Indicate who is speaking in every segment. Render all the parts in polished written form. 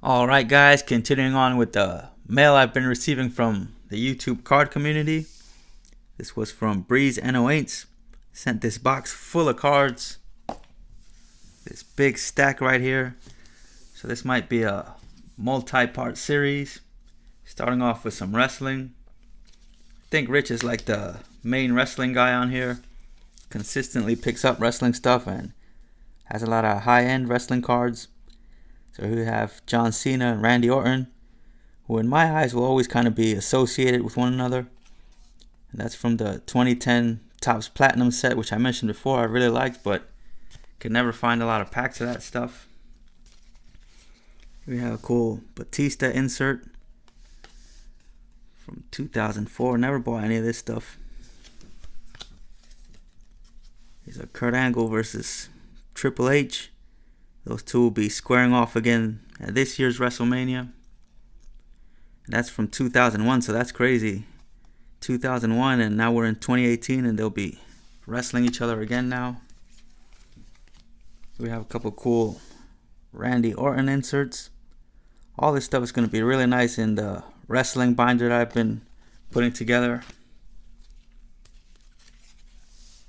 Speaker 1: Alright guys, continuing on with the mail I've been receiving from the YouTube card community. This was from Breeze N08. Sent this box full of cards. This big stack right here. So this might be a multi-part series. Starting off with some wrestling. I think Rich is like the main wrestling guy on here. Consistently picks up wrestling stuff and has a lot of high-end wrestling cards. So here we have John Cena and Randy Orton, who in my eyes will always kind of be associated with one another. And that's from the 2010 Topps Platinum set, which I mentioned before I really liked, but could never find a lot of packs of that stuff. Here we have a cool Batista insert from 2004. Never bought any of this stuff. Here's a Kurt Angle versus Triple H. Those two will be squaring off again at this year's WrestleMania. And that's from 2001, so that's crazy. 2001, and now we're in 2018, and they'll be wrestling each other again now. We have a couple cool Randy Orton inserts. All this stuff is going to be really nice in the wrestling binder that I've been putting together.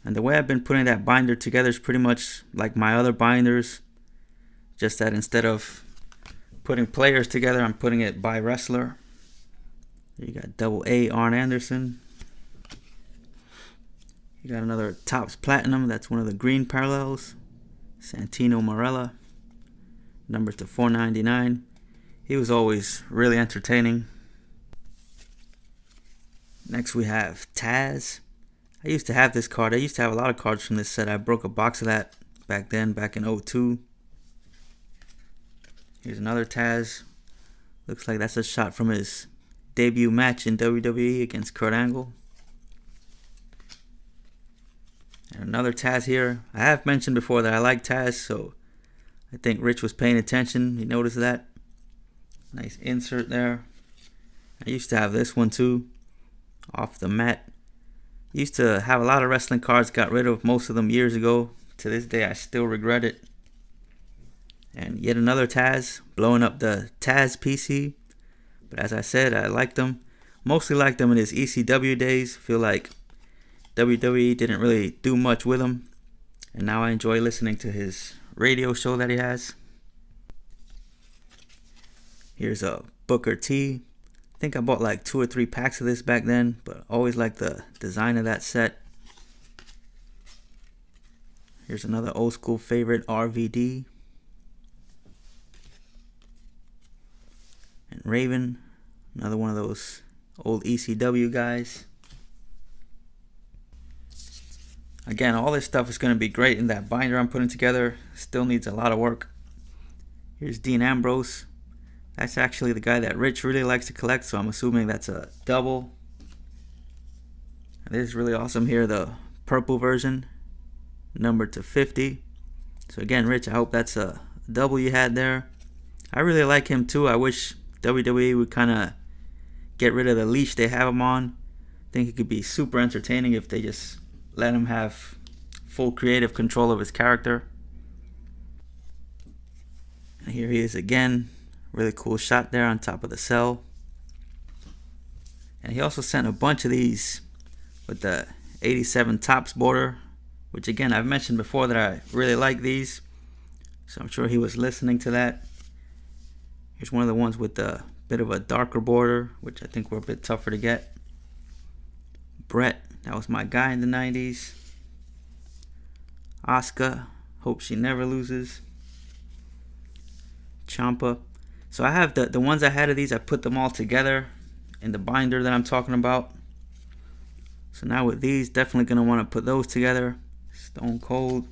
Speaker 1: And the way I've been putting that binder together is pretty much like my other binders. Just that instead of putting players together, I'm putting it by wrestler. You got Double A Arn Anderson. You got another Topps Platinum. That's one of the green parallels. Santino Marella. Numbers to 499. He was always really entertaining. Next we have Taz. I used to have this card. I used to have a lot of cards from this set. I broke a box of that back then, back in 02. Here's another Taz. Looks like that's a shot from his debut match in WWE against Kurt Angle. And another Taz here. I have mentioned before that I like Taz, so I think Rich was paying attention. You notice that? Nice insert there. I used to have this one too. Off the mat. Used to have a lot of wrestling cards. Got rid of most of them years ago. To this day I still regret it. And yet another Taz, blowing up the Taz PC. But as I said, I liked him. Mostly liked him in his ECW days. Feel like WWE didn't really do much with him. And now I enjoy listening to his radio show that he has. Here's a Booker T. I think I bought like 2 or 3 packs of this back then. But always liked the design of that set. Here's another old school favorite, RVD. And Raven, another one of those old ECW guys. Again, all this stuff is going to be great in that binder I'm putting together. Still needs a lot of work. Here's Dean Ambrose. That's actually the guy that Rich really likes to collect, so I'm assuming that's a double. And this is really awesome here, the purple version, numbered to 50. So again, Rich, I hope that's a double you had there. I really like him too. I wish WWE would kind of get rid of the leash they have him on. I think it could be super entertaining if they just let him have full creative control of his character. And here he is again. Really cool shot there on top of the cell. And he also sent a bunch of these with the 87 Topps border, which again I've mentioned before that I really like these. So I'm sure he was listening to that. Here's one of the ones with a bit of a darker border, which I think were a bit tougher to get. Brett, that was my guy in the 90s. Asuka, hope she never loses. Ciampa. So I have the ones I had of these, I put them all together in the binder that I'm talking about. So now with these, definitely going to want to put those together. Stone Cold.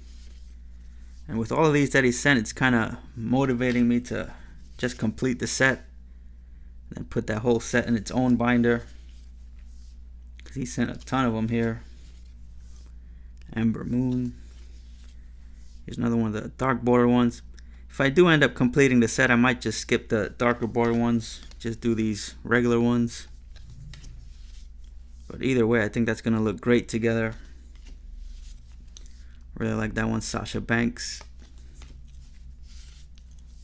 Speaker 1: And with all of these that he sent, it's kind of motivating me to just complete the set and then put that whole set in its own binder, because he sent a ton of them here. Ember Moon. Here's another one of the dark border ones. If I do end up completing the set, I might just skip the darker border ones, just do these regular ones. But either way, I think that's going to look great together. Really like that one. Sasha Banks.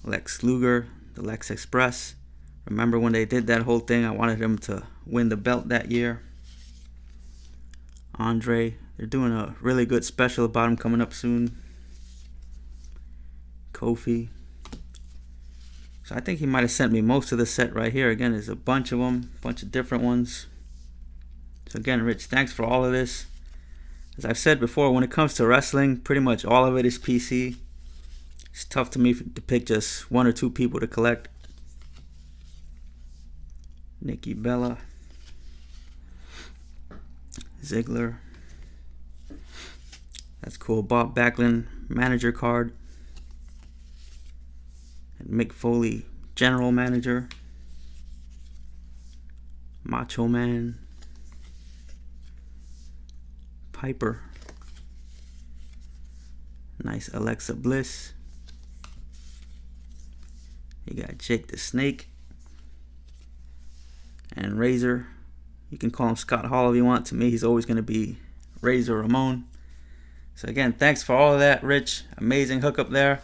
Speaker 1: Lex Luger. the Lex Express. Remember when they did that whole thing? I wanted him to win the belt that year. Andre. They're doing a really good special about him coming up soon. Kofi. So I think he might have sent me most of the set right here. Again, there's a bunch of them. A bunch of different ones. So again, Rich, thanks for all of this. As I've said before, when it comes to wrestling, pretty much all of it is PC. It's tough to me to pick just one or two people to collect. Nikki Bella. Ziggler. That's cool. Bob Backlund manager card. And Mick Foley general manager. Macho Man. Piper. Nice Alexa Bliss. You got Jake the Snake. And Razor. You can call him Scott Hall if you want. To me, he's always going to be Razor Ramon. So again, thanks for all of that, Rich. Amazing hookup there.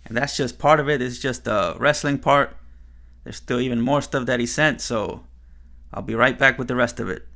Speaker 1: And that's just part of it. It's just the wrestling part. There's still even more stuff that he sent. So I'll be right back with the rest of it.